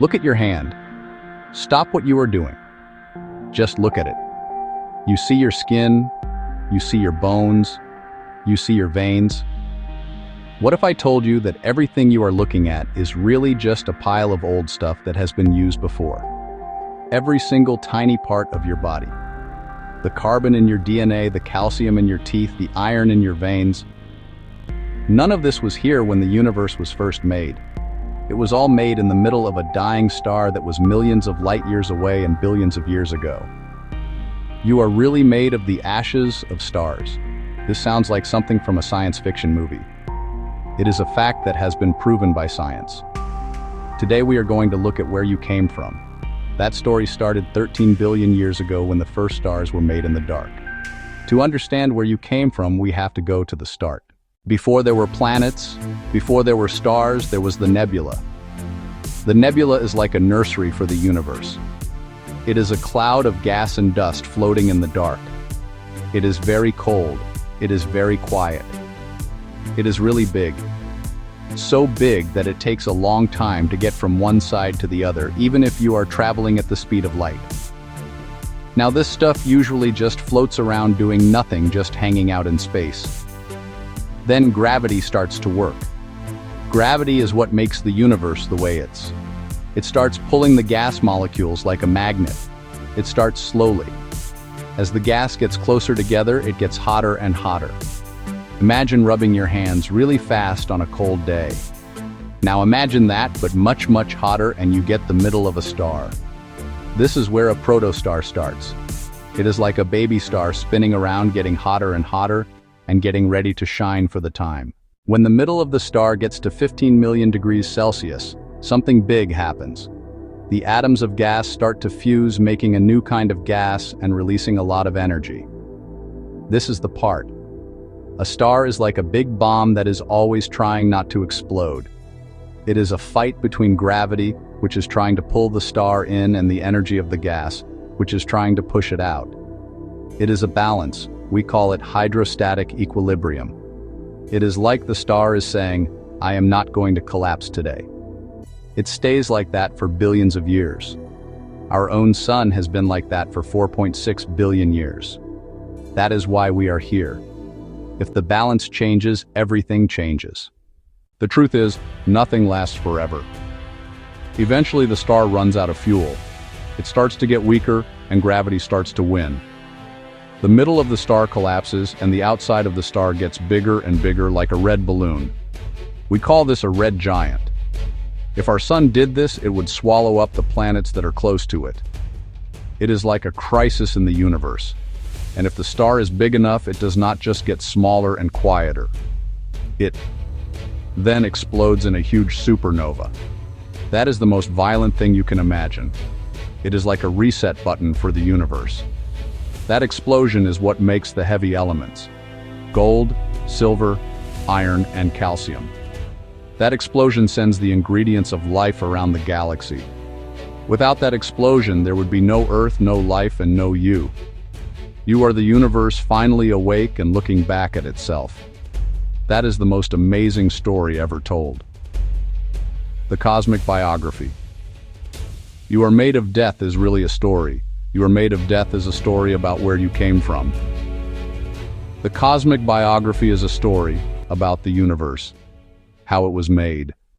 Look at your hand. Stop what you are doing. Just look at it. You see your skin, you see your bones, you see your veins. What if I told you that everything you are looking at is really just a pile of old stuff that has been used before? Every single tiny part of your body. The carbon in your DNA, the calcium in your teeth, the iron in your veins. None of this was here when the universe was first made. It was all made in the middle of a dying star that was millions of light years away and billions of years ago. You are really made of the ashes of stars. This sounds like something from a science fiction movie. It is a fact that has been proven by science. Today we are going to look at where you came from. That story started 13 billion years ago when the first stars were made in the dark. To understand where you came from, we have to go to the start. Before there were planets, before there were stars, there was the nebula. The nebula is like a nursery for the universe. It is a cloud of gas and dust floating in the dark. It is very cold. It is very quiet. It is really big. So big that it takes a long time to get from one side to the other, even if you are traveling at the speed of light. Now this stuff usually just floats around doing nothing, just hanging out in space. Then gravity starts to work. Gravity is what makes the universe the way it's. It starts pulling the gas molecules like a magnet. It starts slowly. As the gas gets closer together, it gets hotter and hotter. Imagine rubbing your hands really fast on a cold day. Now imagine that, but much, much hotter, and you get the middle of a star. This is where a protostar starts. It is like a baby star spinning around, getting hotter and hotter, and getting ready to shine for the time. When the middle of the star gets to 15 million degrees Celsius, something big happens. The atoms of gas start to fuse, making a new kind of gas and releasing a lot of energy. This is the part. A star is like a big bomb that is always trying not to explode. It is a fight between gravity, which is trying to pull the star in, and the energy of the gas, which is trying to push it out. It is a balance. We call it hydrostatic equilibrium. It is like the star is saying, I am not going to collapse today. It stays like that for billions of years. Our own sun has been like that for 4.6 billion years. That is why we are here. If the balance changes, everything changes. The truth is, nothing lasts forever. Eventually the star runs out of fuel. It starts to get weaker, and gravity starts to win. The middle of the star collapses, and the outside of the star gets bigger and bigger, like a red balloon. We call this a red giant. If our sun did this, it would swallow up the planets that are close to it. It is like a crisis in the universe. And if the star is big enough, it does not just get smaller and quieter. It then explodes in a huge supernova. That is the most violent thing you can imagine. It is like a reset button for the universe. That explosion is what makes the heavy elements: gold, silver, iron, and calcium. That explosion sends the ingredients of life around the galaxy. Without that explosion, there would be no Earth, no life, and no you. You are the universe finally awake and looking back at itself. That is the most amazing story ever told. The cosmic biography. You Are Made of Death is really a story. You Are Made of Death is a story about where you came from. The cosmic biography is a story about the universe, how it was made.